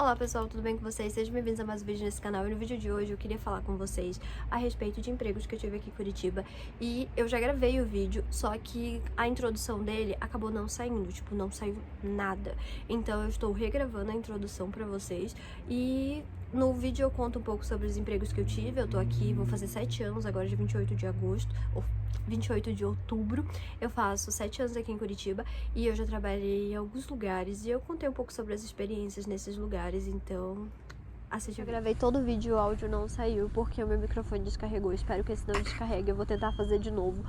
Olá pessoal, tudo bem com vocês? Sejam bem-vindos a mais um vídeo nesse canal. E no vídeo de hoje eu queria falar com vocês a respeito de empregos que eu tive aqui em Curitiba. E eu já gravei o vídeo, só que a introdução dele acabou não saindo, tipo, não saiu nada. Então eu estou regravando a introdução pra vocês e no vídeo eu conto um pouco sobre os empregos que eu tive. Eu tô aqui, vou fazer 7 anos agora, de 28 de agosto, ou 28 de outubro. Eu faço 7 anos aqui em Curitiba e eu já trabalhei em alguns lugares e eu contei um pouco sobre as experiências nesses lugares, então assiste. Eu gravei todo o vídeo, o áudio não saiu porque o meu microfone descarregou. Espero que esse não descarregue, eu vou tentar fazer de novo.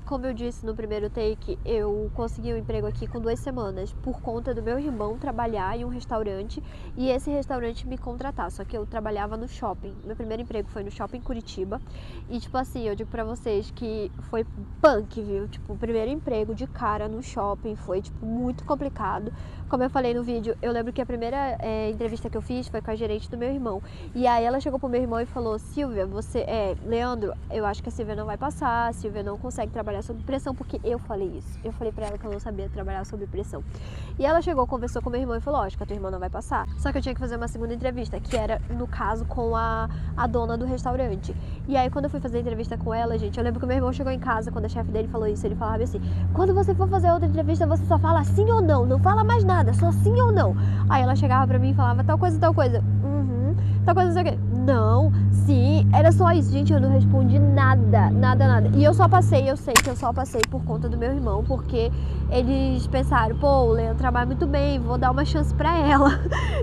Como eu disse no primeiro take, eu consegui um emprego aqui com 2 semanas por conta do meu irmão trabalhar em um restaurante e esse restaurante me contratar, só que eu trabalhava no shopping. Meu primeiro emprego foi no shopping Curitiba e tipo assim, eu digo pra vocês que foi punk, viu? Tipo, o primeiro emprego de cara no shopping foi tipo muito complicado. Como eu falei no vídeo, eu lembro que a primeira entrevista que eu fiz foi com a gerente do meu irmão e aí ela chegou pro meu irmão e falou: Silvia, Leandro, eu acho que a Silvia não vai passar, a Silvia não consegue trabalhar sob pressão, porque eu falei isso. Eu falei pra ela que eu não sabia trabalhar sob pressão. E ela chegou, conversou com meu irmão e falou: acho que a tua irmã não vai passar. Só que eu tinha que fazer uma segunda entrevista, que era, no caso, com a dona do restaurante. E aí, quando eu fui fazer a entrevista com ela, gente, eu lembro que meu irmão chegou em casa, quando a chefe dele falou isso, ele falava assim: quando você for fazer outra entrevista, você só fala sim ou não, não fala mais nada, só sim ou não. Aí ela chegava pra mim e falava tal coisa, tal coisa. Tal coisa, não sei o quê. Não, sim, era só isso, gente, eu não respondi nada. E eu sei que eu só passei por conta do meu irmão, porque eles pensaram: pô, o Leandro trabalha muito bem, vou dar uma chance pra ela.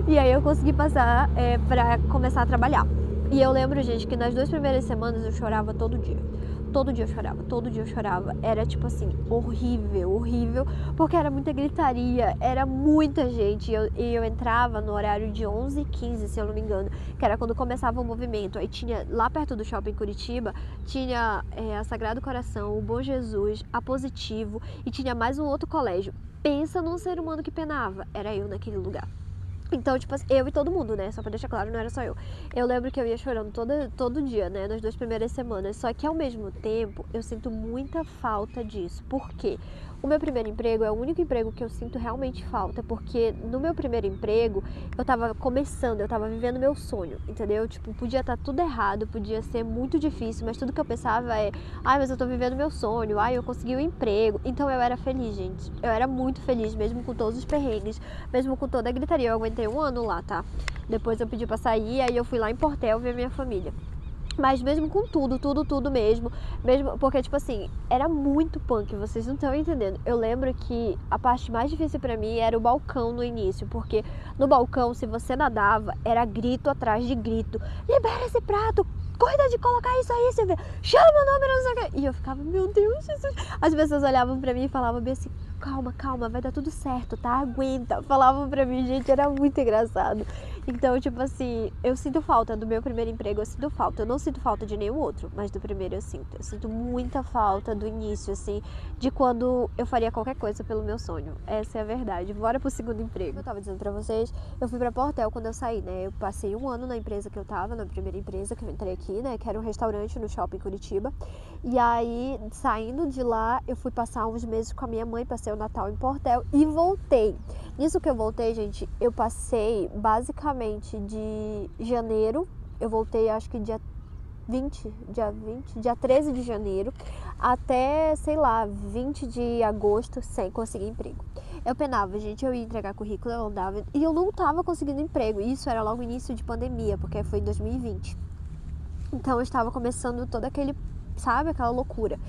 E aí eu consegui passar pra começar a trabalhar. E eu lembro, gente, que nas 2 primeiras semanas eu chorava todo dia. Todo dia eu chorava. Era tipo assim, horrível, porque era muita gritaria, era muita gente. E eu entrava no horário de 11h15, se eu não me engano, que era quando começava o movimento. Aí tinha, lá perto do shopping Curitiba, tinha a Sagrado Coração, o Bom Jesus, a Positivo, e tinha mais um outro colégio. Pensa num ser humano que penava, era eu naquele lugar. Então, tipo assim, eu e todo mundo, né? Só pra deixar claro, não era só eu. Eu lembro que eu ia chorando todo dia, né? Nas 2 primeiras semanas. Só que, ao mesmo tempo, eu sinto muita falta disso. Por quê? O meu primeiro emprego é o único emprego que eu sinto realmente falta. Porque no meu primeiro emprego, eu tava começando, eu tava vivendo meu sonho, entendeu? Tipo, podia estar tudo errado, podia ser muito difícil. Mas tudo que eu pensava é: ai, mas eu tô vivendo meu sonho. Ai, eu consegui um emprego. Então, eu era feliz, gente. Eu era muito feliz, mesmo com todos os perrengues. Mesmo com toda a gritaria. Eu aguentei 1 ano lá, tá? Depois eu pedi pra sair, aí eu fui lá em Portel ver minha família. Mas mesmo com tudo mesmo, porque, tipo assim, era muito punk, vocês não estão entendendo. Eu lembro que a parte mais difícil pra mim era o balcão no início, porque no balcão, se você nadava, era grito atrás de grito: libera esse prato, cuida de colocar isso aí, Silvia, chama o nome, não sei o quê. E eu ficava: meu Deus, Jesus. As pessoas olhavam pra mim e falavam bem assim: calma, vai dar tudo certo, tá? Aguenta. Falavam pra mim, gente, era muito engraçado. Então, tipo assim, eu sinto falta do meu primeiro emprego, eu sinto falta. Eu não sinto falta de nenhum outro, mas do primeiro eu sinto. Eu sinto muita falta do início, assim, de quando eu faria qualquer coisa pelo meu sonho. Essa é a verdade. Bora pro segundo emprego. Como eu tava dizendo pra vocês, eu fui pra Portel quando eu saí, né? Eu passei 1 ano na empresa que eu tava, na primeira empresa que eu entrei aqui, né? Que era um restaurante no shopping Curitiba. E aí, saindo de lá, eu fui passar uns meses com a minha mãe, passei o Natal em Portel e voltei. Nisso que eu voltei, gente, eu passei basicamente de janeiro, eu voltei acho que dia 13 de janeiro, até, sei lá, 20 de agosto, sem conseguir emprego. Eu penava, gente, eu ia entregar currículo, eu andava, e eu não tava conseguindo emprego. Isso era logo início de pandemia, porque foi em 2020. Então eu estava começando todo aquele, sabe, aquela loucura.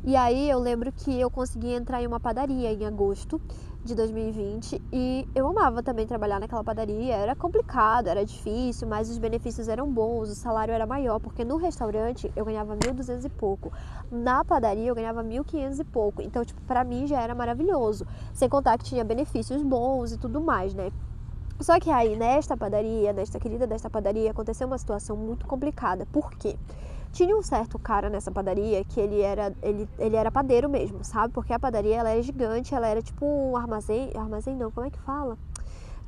E aí eu lembro que eu consegui entrar em uma padaria em agosto de 2020 e eu amava também trabalhar naquela padaria. Era complicado, era difícil, mas os benefícios eram bons, o salário era maior, porque no restaurante eu ganhava 1.200 e pouco, na padaria eu ganhava 1.500 e pouco. Então, tipo, pra mim já era maravilhoso, sem contar que tinha benefícios bons e tudo mais, né? Só que aí, nesta padaria, aconteceu uma situação muito complicada. Por quê? Tinha um certo cara nessa padaria que ele era padeiro mesmo, sabe? Porque a padaria, ela era gigante, ela era tipo um armazém não, como é que fala?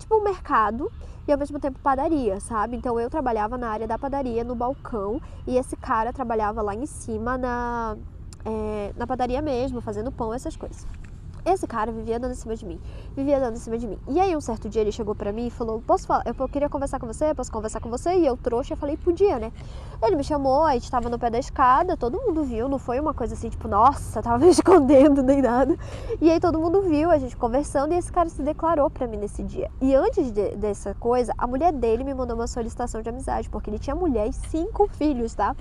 Tipo um mercado e ao mesmo tempo padaria, sabe? Então eu trabalhava na área da padaria, no balcão, e esse cara trabalhava lá em cima na padaria mesmo, fazendo pão, essas coisas. Esse cara vivia dando em cima de mim, vivia dando em cima de mim. E aí um certo dia ele chegou pra mim e falou, posso falar, eu queria conversar com você, posso conversar com você? E eu trouxa, eu falei, podia, né? Ele me chamou, a gente tava no pé da escada, todo mundo viu, não foi uma coisa assim, tipo, nossa, tava me escondendo nem nada. E aí todo mundo viu, a gente conversando, e esse cara se declarou pra mim nesse dia. E antes dessa coisa, a mulher dele me mandou uma solicitação de amizade, porque ele tinha mulher e 5 filhos, tá?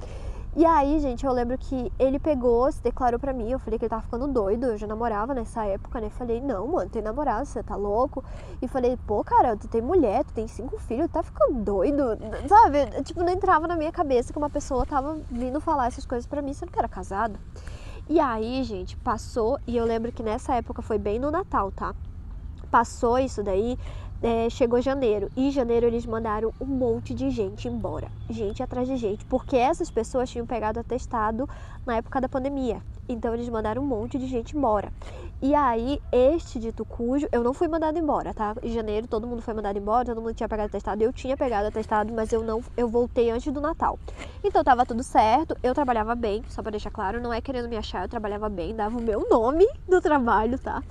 E aí, gente, eu lembro que ele pegou, se declarou pra mim, eu falei que ele tava ficando doido, eu já namorava nessa época, né? Falei, não, mano, tem namorado, você tá louco? E falei, pô, cara, tu tem mulher, tu tem 5 filhos, tu tá ficando doido, sabe? Tipo, não entrava na minha cabeça que uma pessoa tava vindo falar essas coisas pra mim, sendo que era casado. E aí, gente, passou, e eu lembro que nessa época foi bem no Natal, tá? Passou isso daí, chegou janeiro. E em janeiro eles mandaram um monte de gente embora. Gente atrás de gente. Porque essas pessoas tinham pegado atestado na época da pandemia. Então eles mandaram um monte de gente embora. E aí, este dito cujo, eu não fui mandado embora, tá? Em janeiro todo mundo foi mandado embora, todo mundo tinha pegado atestado. Eu tinha pegado atestado, mas eu voltei antes do Natal. Então tava tudo certo, eu trabalhava bem, só pra deixar claro, não é querendo me achar, eu trabalhava bem, dava o meu nome do trabalho, tá?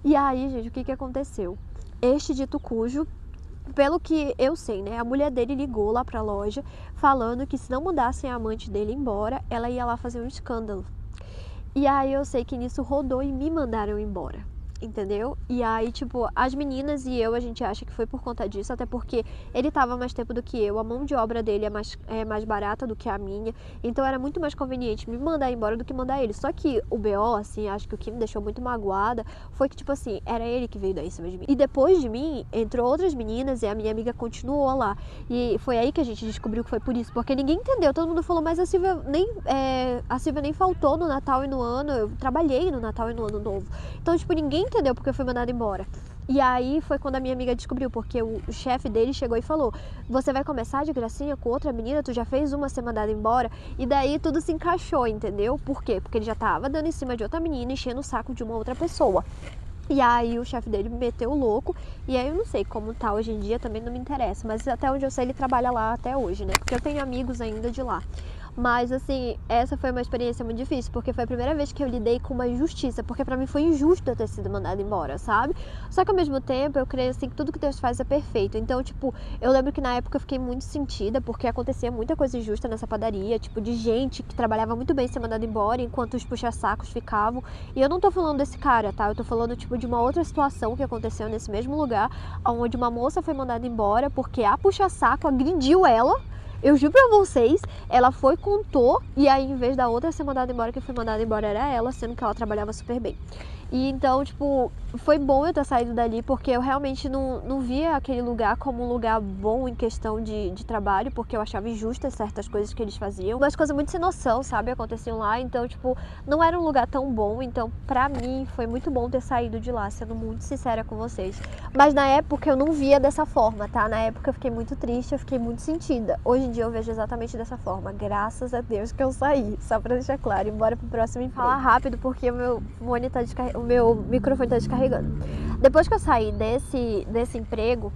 E aí, gente, o que aconteceu? Este dito cujo, pelo que eu sei, né, a mulher dele ligou lá pra loja falando que se não mandassem a amante dele embora, ela ia lá fazer um escândalo. E aí eu sei que nisso rodou e me mandaram embora, entendeu? E aí, tipo, as meninas e eu, a gente acha que foi por conta disso, até porque ele tava mais tempo do que eu, a mão de obra dele é mais barata do que a minha, então era muito mais conveniente me mandar embora do que mandar ele. Só que o BO, assim, acho que o que me deixou muito magoada foi que, tipo assim, era ele que veio dar em cima de mim. E depois de mim, entrou outras meninas e a minha amiga continuou lá. E foi aí que a gente descobriu que foi por isso, porque ninguém entendeu, todo mundo falou, mas a Silvia nem faltou no Natal e no ano, eu trabalhei no Natal e no Ano Novo. Então, tipo, ninguém entendeu porque eu fui mandada embora. E aí foi quando a minha amiga descobriu, porque o chefe dele chegou e falou, você vai começar de gracinha com outra menina, tu já fez uma ser mandada embora, e daí tudo se encaixou, entendeu? Por quê? Porque ele já tava dando em cima de outra menina, enchendo o saco de uma outra pessoa. E aí o chefe dele me meteu o louco, e aí eu não sei como tá hoje em dia, também não me interessa, mas até onde eu sei ele trabalha lá até hoje, né? Porque eu tenho amigos ainda de lá. Mas, assim, essa foi uma experiência muito difícil, porque foi a primeira vez que eu lidei com uma injustiça, porque pra mim foi injusto eu ter sido mandada embora, sabe? Só que ao mesmo tempo eu creio, assim, que tudo que Deus faz é perfeito. Então, tipo, eu lembro que na época eu fiquei muito sentida, porque acontecia muita coisa injusta nessa padaria, tipo, de gente que trabalhava muito bem ser mandada embora, enquanto os puxa-sacos ficavam. E eu não tô falando desse cara, tá? Eu tô falando, tipo, de uma outra situação que aconteceu nesse mesmo lugar, onde uma moça foi mandada embora porque a puxa-saco agrediu ela. Eu juro pra vocês, ela foi, contou, e aí em vez da outra ser mandada embora, quem foi mandada embora era ela, sendo que ela trabalhava super bem. E então, tipo, foi bom eu ter saído dali, porque eu realmente não via aquele lugar como um lugar bom em questão de trabalho, porque eu achava injustas certas coisas que eles faziam. Umas coisas muito sem noção, sabe, aconteciam lá, então, tipo, não era um lugar tão bom, então, pra mim, foi muito bom ter saído de lá, sendo muito sincera com vocês. Mas na época eu não via dessa forma, tá? Na época eu fiquei muito triste, eu fiquei muito sentida. Hoje em dia eu vejo exatamente dessa forma, graças a Deus que eu saí, só pra deixar claro, e bora pro próximo emprego. Falar rápido, porque o meu fone tá o meu microfone tá descarregando. Depois que eu saí desse emprego,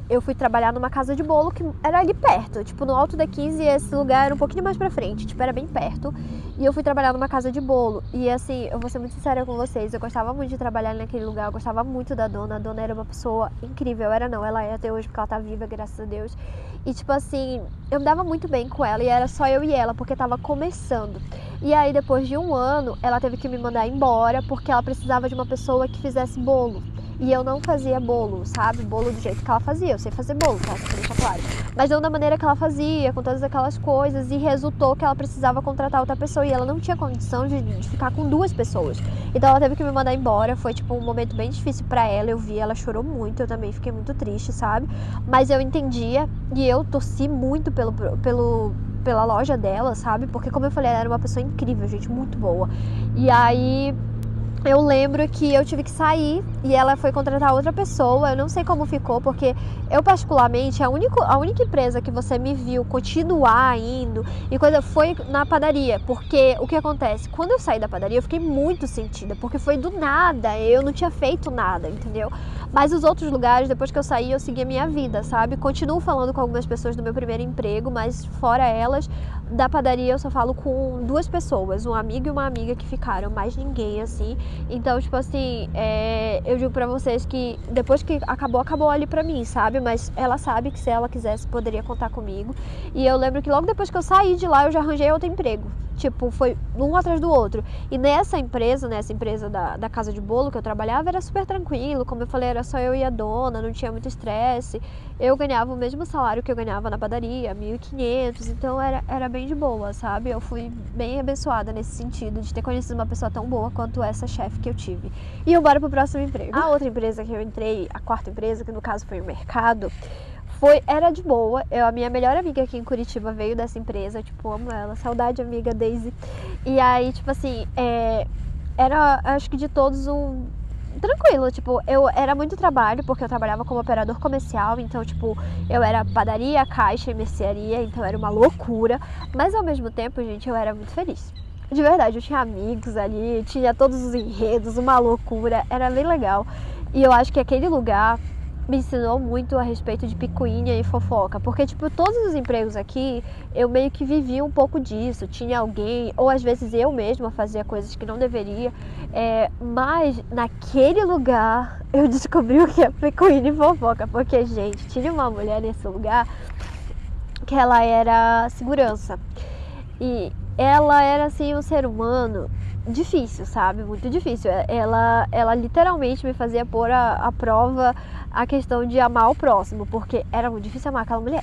eu fui trabalhar numa casa de bolo que era ali perto, tipo no Alto da 15, e esse lugar era um pouquinho mais pra frente, tipo era bem perto, e eu fui trabalhar numa casa de bolo, e assim, eu vou ser muito sincera com vocês, eu gostava muito de trabalhar naquele lugar, eu gostava muito da dona, a dona era uma pessoa incrível, ela é até hoje porque ela tá viva, graças a Deus, e tipo assim, eu me dava muito bem com ela, e era só eu e ela, porque tava começando. E aí depois de um ano, ela teve que me mandar embora, porque ela precisava de uma pessoa que fizesse bolo. E eu não fazia bolo, sabe? Bolo do jeito que ela fazia. Eu sei fazer bolo, tá? Só pra deixar claro. Mas não da maneira que ela fazia, com todas aquelas coisas. E resultou que ela precisava contratar outra pessoa. E ela não tinha condição de ficar com 2 pessoas. Então ela teve que me mandar embora. Foi, tipo, um momento bem difícil pra ela. Eu vi, ela chorou muito. Eu também fiquei muito triste, sabe? Mas eu entendia. E eu torci muito pela loja dela, sabe? Porque, como eu falei, ela era uma pessoa incrível, gente. Muito boa. E aí eu lembro que eu tive que sair e ela foi contratar outra pessoa. Eu não sei como ficou, porque eu particularmente, a única empresa que você me viu continuar indo e coisa foi na padaria. Porque o que acontece? Quando eu saí da padaria, eu fiquei muito sentida, porque foi do nada, eu não tinha feito nada, entendeu? Mas os outros lugares, depois que eu saí, eu segui a minha vida, sabe? Continuo falando com algumas pessoas do meu primeiro emprego, mas fora elas, da padaria eu só falo com 2 pessoas, um amigo e uma amiga que ficaram, mais ninguém, assim. Então, tipo assim, eu digo pra vocês que depois que acabou ali pra mim, sabe? Mas ela sabe que se ela quisesse, poderia contar comigo. E eu lembro que logo depois que eu saí de lá, eu já arranjei outro emprego. Tipo, foi um atrás do outro. E nessa empresa da casa de bolo que eu trabalhava, era super tranquilo. Como eu falei, era só eu e a dona, não tinha muito estresse. Eu ganhava o mesmo salário que eu ganhava na padaria, 1.500. Então era bem de boa, sabe? Eu fui bem abençoada nesse sentido, de ter conhecido uma pessoa tão boa quanto essa chefe que eu tive. E eu bora pro próximo emprego. A outra empresa que eu entrei, a quarta empresa, que no caso foi o mercado, era de boa. A minha melhor amiga aqui em Curitiba veio dessa empresa, tipo, amo ela, saudade amiga Daisy. E aí, tipo assim, era, acho que de todos, tranquilo, tipo, eu era muito trabalho, porque eu trabalhava como operador comercial, então, tipo, eu era padaria, caixa e mercearia, então era uma loucura, mas ao mesmo tempo, gente, eu era muito feliz. De verdade, eu tinha amigos ali, tinha todos os enredos, uma loucura, era bem legal. E eu acho que aquele lugar me ensinou muito a respeito de picuinha e fofoca, porque, tipo, todos os empregos aqui, eu meio que vivia um pouco disso, tinha alguém, ou às vezes eu mesma fazia coisas que não deveria, mas naquele lugar eu descobri o que é picuinha e fofoca, porque, gente, tinha uma mulher nesse lugar que ela era segurança, e ela era, assim, um ser humano difícil, sabe? Muito difícil. Ela literalmente me fazia pôr à prova a questão de amar o próximo, porque era muito difícil amar aquela mulher.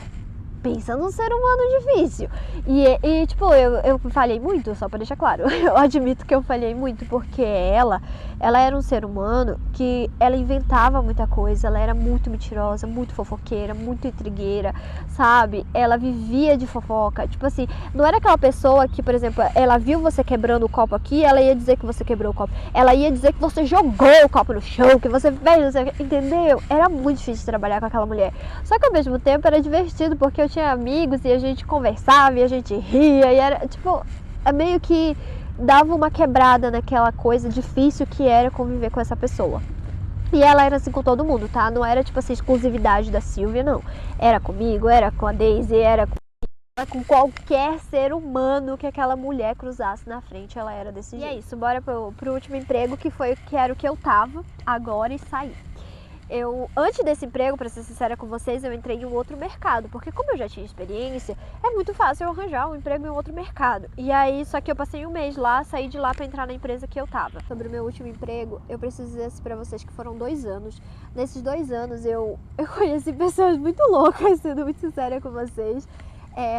Pensa num ser humano difícil. E tipo, eu falhei muito, só pra deixar claro. Eu admito que eu falhei muito, porque ela era um ser humano que ela inventava muita coisa, ela era muito mentirosa, muito fofoqueira, muito intrigueira, sabe? Ela vivia de fofoca. Tipo assim, não era aquela pessoa que, por exemplo, ela viu você quebrando o copo aqui, ela ia dizer que você quebrou o copo. Ela ia dizer que você jogou o copo no chão, que você fez, não sei o que, entendeu? Era muito difícil trabalhar com aquela mulher. Só que ao mesmo tempo era divertido, porque eu tinha amigos e a gente conversava e a gente ria e era, tipo, meio que dava uma quebrada naquela coisa difícil que era conviver com essa pessoa. E ela era assim com todo mundo, tá? Não era tipo assim, exclusividade da Silvia, não. Era comigo, era com a Daisy, era com qualquer ser humano que aquela mulher cruzasse na frente, ela era desse jeito. E é isso, bora pro último emprego, que era o que eu tava agora e saí. Antes desse emprego, pra ser sincera com vocês, eu entrei em um outro mercado, porque como eu já tinha experiência, é muito fácil eu arranjar um emprego em outro mercado. E aí, só que eu passei um mês lá, saí de lá pra entrar na empresa que eu tava. Sobre o meu último emprego, eu preciso dizer assim pra vocês que foram 2 anos. Nesses 2 anos, eu conheci pessoas muito loucas, sendo muito sincera com vocês.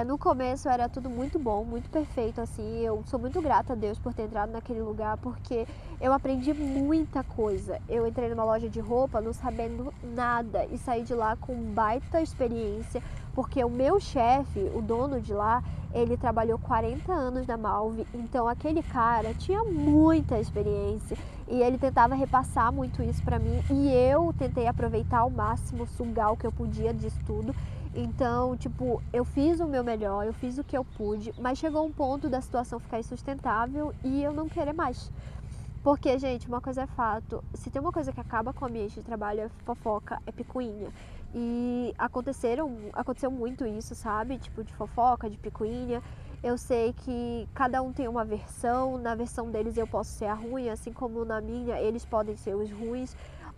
No começo era tudo muito bom, muito perfeito, assim, eu sou muito grata a Deus por ter entrado naquele lugar, porque eu aprendi muita coisa. Eu entrei numa loja de roupa não sabendo nada e saí de lá com baita experiência, porque o meu chefe, o dono de lá, ele trabalhou 40 anos na Malve, então aquele cara tinha muita experiência e ele tentava repassar muito isso pra mim e eu tentei aproveitar ao máximo, sugar o que eu podia disso tudo. Então, tipo, eu fiz o meu melhor, eu fiz o que eu pude, mas chegou um ponto da situação ficar insustentável e eu não querer mais. Porque, gente, uma coisa é fato, se tem uma coisa que acaba com o ambiente de trabalho é fofoca, é picuinha. E aconteceu muito isso, sabe? Tipo, de fofoca, de picuinha. Eu sei que cada um tem uma versão, na versão deles eu posso ser a ruim, assim como na minha eles podem ser os ruins.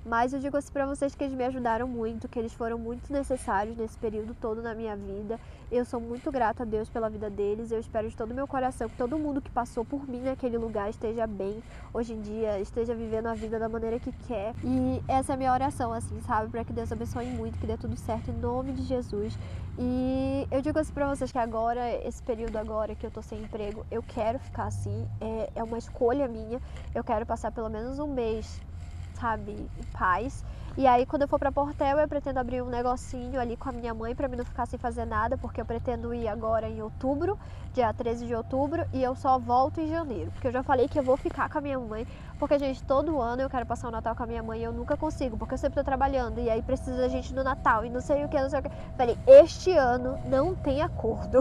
Mas eu digo assim pra vocês que eles me ajudaram muito, que eles foram muito necessários nesse período todo na minha vida. Eu sou muito grata a Deus pela vida deles. Eu espero de todo o meu coração que todo mundo que passou por mim naquele lugar esteja bem hoje em dia, esteja vivendo a vida da maneira que quer. E essa é a minha oração, assim, sabe? Pra que Deus abençoe muito, que dê tudo certo em nome de Jesus. E eu digo assim pra vocês que agora, esse período agora que eu tô sem emprego, eu quero ficar assim. É uma escolha minha. Eu quero passar pelo menos um mês, sabe, em paz. E aí quando eu for pra Portel eu pretendo abrir um negocinho ali com a minha mãe pra mim não ficar sem fazer nada, porque eu pretendo ir agora em outubro, dia 13 de outubro, e eu só volto em janeiro, porque eu já falei que eu vou ficar com a minha mãe, porque, gente, todo ano eu quero passar o Natal com a minha mãe e eu nunca consigo, porque eu sempre tô trabalhando, e aí precisa da gente no Natal, e não sei o que, não sei o que. Falei, este ano não tem acordo,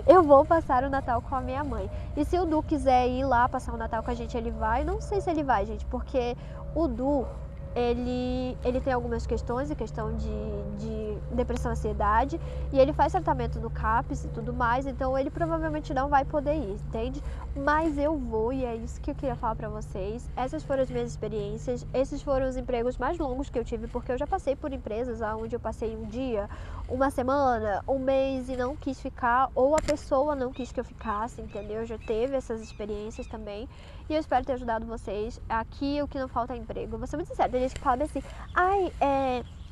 eu vou passar o Natal com a minha mãe. E se o Du quiser ir lá passar o Natal com a gente, ele vai. Não sei se ele vai, gente, porque o Du, ele tem algumas questões, a questão de depressão, ansiedade, e ele faz tratamento no CAPS e tudo mais, então ele provavelmente não vai poder ir, entende? Mas eu vou, e é isso que eu queria falar pra vocês. Essas foram as minhas experiências, esses foram os empregos mais longos que eu tive, porque eu já passei por empresas onde eu passei um dia, uma semana, um mês e não quis ficar, ou a pessoa não quis que eu ficasse, entendeu? Já teve essas experiências também, e eu espero ter ajudado vocês. Aqui o que não falta é emprego. Vou ser muito sincera, tem gente que fala assim,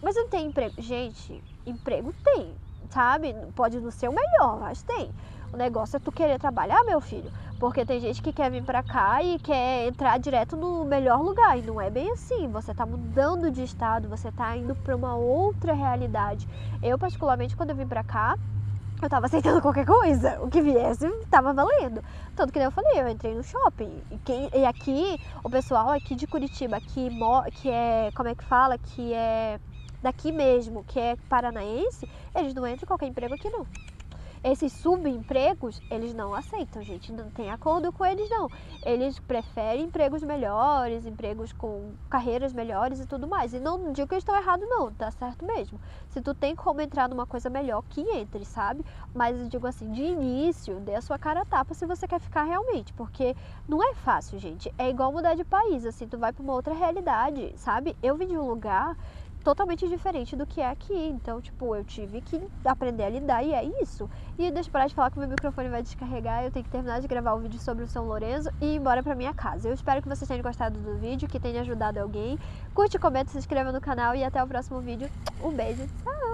mas não tem emprego. Gente, emprego tem, sabe? Pode não ser o melhor, mas tem. O negócio é tu querer trabalhar, meu filho, porque tem gente que quer vir pra cá e quer entrar direto no melhor lugar, e não é bem assim. Você tá mudando de estado, você tá indo pra uma outra realidade. Eu, particularmente, quando eu vim pra cá, eu tava aceitando qualquer coisa, o que viesse tava valendo. Tanto que eu falei, eu entrei no shopping. E aqui, o pessoal aqui de Curitiba, que é, como é que fala? Que é daqui mesmo, que é paranaense, eles não entram em qualquer emprego aqui não. Esses subempregos, eles não aceitam, gente. Não tem acordo com eles, não. Eles preferem empregos melhores, empregos com carreiras melhores e tudo mais. E não digo que eles estão errados, não. Tá certo mesmo. Se tu tem como entrar numa coisa melhor, que entre, sabe? Mas eu digo assim, de início, dê a sua cara a tapa se você quer ficar realmente. Porque não é fácil, gente. É igual mudar de país, assim. Tu vai pra uma outra realidade, sabe? Eu vim de um lugar totalmente diferente do que é aqui, então, tipo, eu tive que aprender a lidar e é isso. E deixa eu parar de falar que o meu microfone vai descarregar, eu tenho que terminar de gravar o vídeo sobre o São Lourenço e ir embora pra minha casa. Eu espero que vocês tenham gostado do vídeo, que tenha ajudado alguém. Curte, comenta, se inscreva no canal e até o próximo vídeo. Um beijo, tchau!